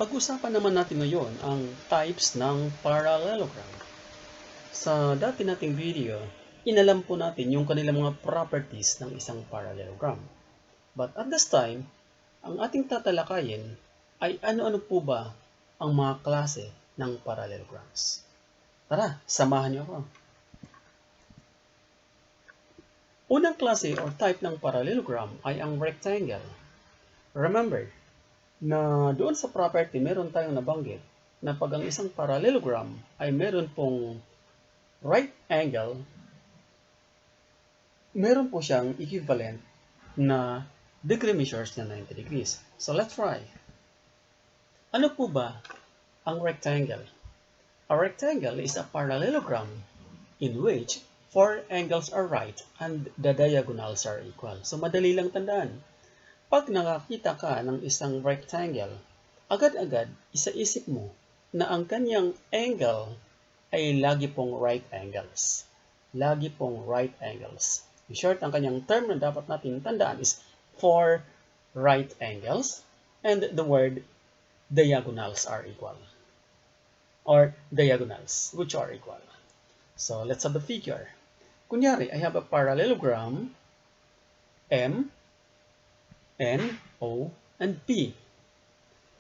Pag-usapan naman natin ngayon ang types ng parallelogram. Sa dati nating video, inalam po natin yung kanilang mga properties ng isang parallelogram. But at this time, ang ating tatalakayin ay ano-ano po ba ang mga klase ng parallelograms. Tara, samahan niyo ako. Unang klase or type ng parallelogram ay ang rectangle. Remember, na doon sa property meron tayong nabanggit na pag ang isang parallelogram ay meron pong right angle, meron po siyang equivalent na degree measures na 90 degrees. So let's try. Ano po ba ang rectangle? A rectangle is a parallelogram in which four angles are right and the diagonals are equal. So madali lang tandaan. Pag nakakita ka ng isang rectangle, agad-agad isaisip mo na ang kanyang angle ay lagi pong right angles. Lagi pong right angles. In short, ang kanyang term na dapat natin tandaan is four right angles and the word diagonals are equal. Or diagonals, which are equal. So, let's have the figure. Kunyari, I have a parallelogram M, N, O, and P.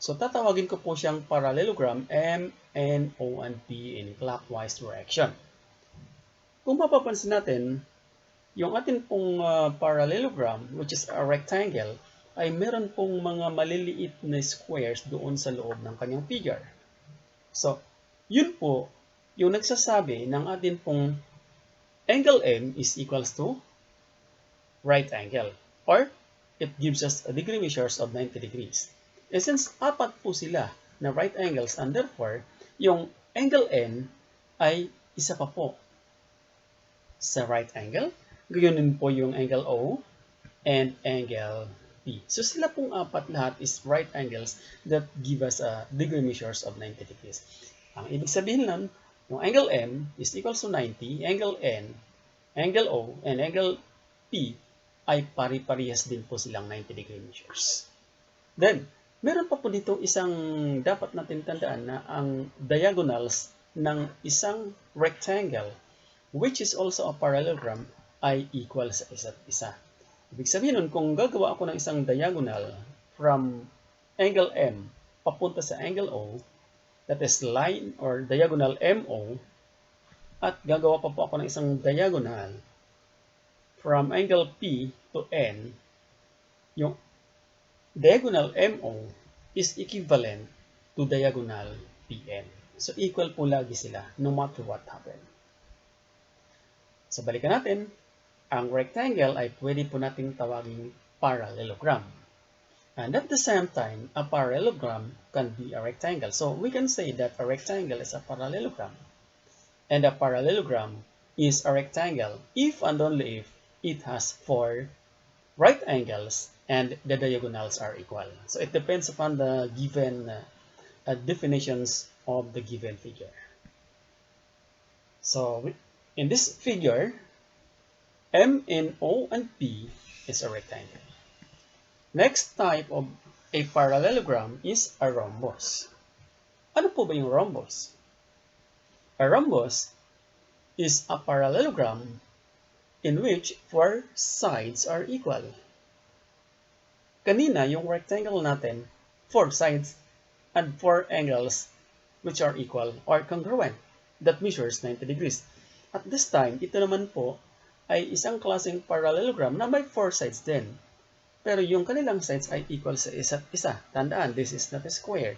So, tatawagin ko po siyang parallelogram M, N, O, and P in clockwise direction. Kung mapapansin natin, yung atin pong parallelogram, which is a rectangle, ay meron pong mga maliliit na squares doon sa loob ng kanyang figure. So, yun po yung nagsasabi ng atin pong angle M is equals to right angle, or it gives us a degree measures of 90 degrees. And since apat po sila na right angles, and therefore, yung angle N ay isa pa po sa right angle. Gayon din po yung angle O and angle P. So sila pong apat lahat is right angles that give us a degree measures of 90 degrees. Ang ibig sabihin lang, yung angle M is equals to 90, angle N, angle O, and angle P ay pari-parehas din po silang 90 degree measures. Then, meron pa po dito isang dapat natin tandaan na ang diagonals ng isang rectangle, which is also a parallelogram, ay equal sa isa't isa. Ibig sabihin nun, kung gagawa ako ng isang diagonal from angle M papunta sa angle O, that is line or diagonal MO, at gagawa pa po ako ng isang diagonal from angle P to N, yung diagonal MO is equivalent to diagonal PN. So, equal po lagi sila no matter what happen. So, balikan natin. Ang rectangle ay pwede po nating tawaging parallelogram. And at the same time, a parallelogram can be a rectangle. So, we can say that a rectangle is a parallelogram. And a parallelogram is a rectangle if and only if it has four right angles and the diagonals are equal. So it depends upon the given definitions of the given figure. So in this figure, M, N, O, and P is a rectangle. Next type of a parallelogram is a rhombus. Ano po ba yung rhombus? A rhombus is a parallelogram in which four sides are equal. Kanina, yung rectangle natin, four sides and four angles which are equal or congruent that measures 90 degrees. At this time, ito naman po ay isang klaseng parallelogram na may four sides din. Pero yung kanilang sides ay equal sa isa't isa. Tandaan, this is not a square.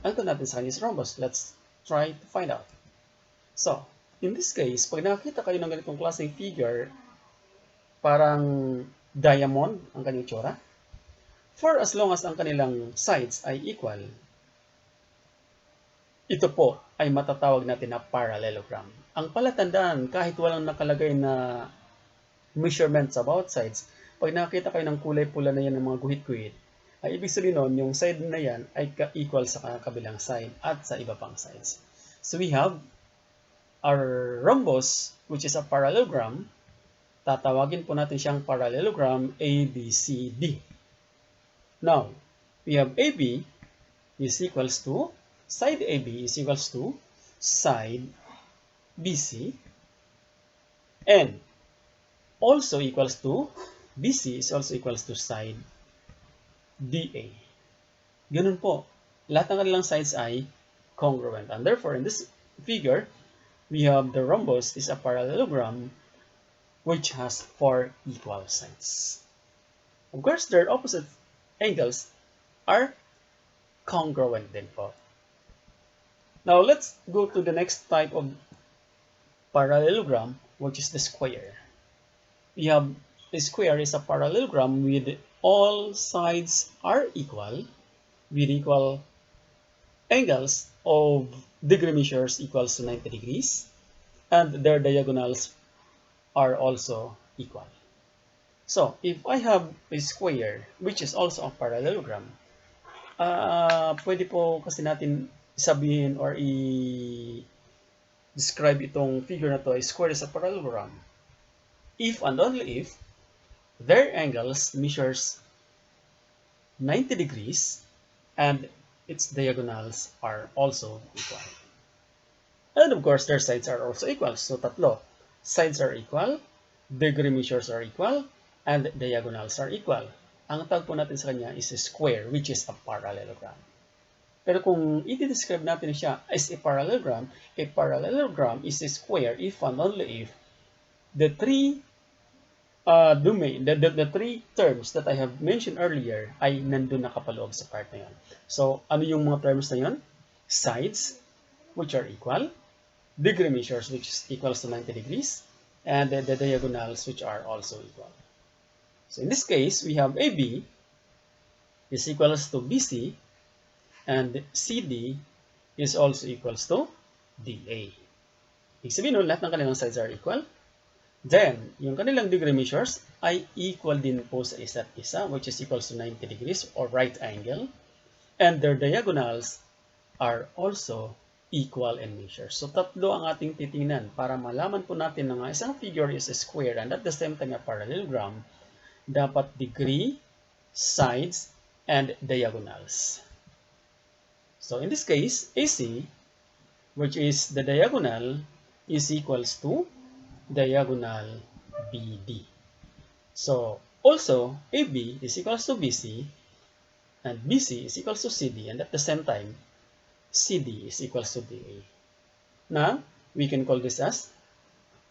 Ang ito natin sa kanya is rhombus. Let's try to find out. So, in this case, pag nakita kayo ng ganitong klaseng figure, parang diamond ang kanyang tsura, for as long as ang kanilang sides ay equal, ito po ay matatawag natin na parallelogram. Ang palatandaan, kahit walang nakalagay na measurement sa both sides, pag nakita kayo ng kulay pula na yan ng mga guhit-guhit, ay ibig sabihin nun, yung side na yan ay equal sa kabilang side at sa iba pang sides. So we have our rhombus, which is a parallelogram. Tatawagin po natin siyang parallelogram ABCD. Now, we have AB is equals to, side AB is equals to side BC, and also equals to, BC is also equals to side DA. Ganun po. Lahat ng kanilang sides ay congruent. And therefore, in this figure, we have the rhombus is a parallelogram which has 4 equal sides. Of course, their opposite angles are congruent din po. Now, let's go to the next type of parallelogram, which is the square. We have a square is a parallelogram with all sides are equal, with equal angles of degree measures equals to 90 degrees, and their diagonals are also equal. So, if I have a square, which is also a parallelogram, pwede po kasi natin sabihin or i-describe itong figure na to, a square is a parallelogram, if and only if their angles measures 90 degrees and its diagonals are also equal. And of course, their sides are also equal. So, tatlo. Sides are equal, degree measures are equal, and diagonals are equal. Ang tawag po natin sa kanya is a square, which is a parallelogram. Pero kung i-describe natin siya as a parallelogram is a square if and only if the three the three terms that I have mentioned earlier ay nandun nakapaloob sa part na yan. So, ano yung mga terms na yun? Sides, which are equal, degree measures, which is equals to 90 degrees, and the diagonals, which are also equal. So, in this case, we have AB is equals to BC, and CD is also equals to DA. Ibig sabihin nun, lahat ng kanilang sides are equal. Then, yung kanilang degree measures ay equal din po sa isa't isa, which is equals to 90 degrees or right angle. And their diagonals are also equal in measure. So, tatlo ang ating titingnan para malaman po natin na isang figure is a square and at the same time a parallelogram, dapat degree, sides, and diagonals. So, in this case, AC, which is the diagonal, is equals to diagonal BD. So, also, AB is equals to BC, and BC is equals to CD, and at the same time, CD is equals to DA. Now, we can call this as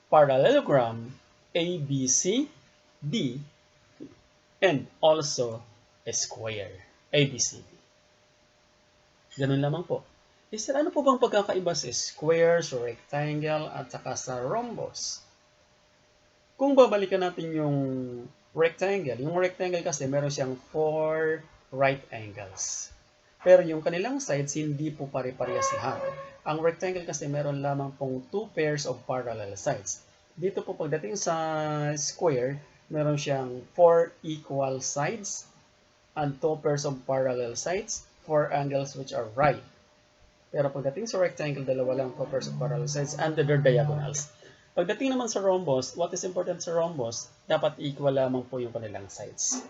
parallelogram ABCD and also a square ABCD. Ganun lamang po. Sir, ano po bang pagkakaiba sa square, sa rectangle, at saka sa rhombus? Kung babalikan natin yung rectangle kasi meron siyang 4 right angles. Pero yung kanilang sides, hindi po pare-parehas lahat. Ang rectangle kasi meron lamang pong 2 pairs of parallel sides. Dito po pagdating sa square, meron siyang 4 equal sides and 2 pairs of parallel sides, 4 angles which are right. Pero pagdating sa rectangle, dalawa lang 2 pairs of parallel sides and their diagonals. Pagdating naman sa rhombus, what is important sa rhombus? Dapat equal lamang po yung kanilang sides.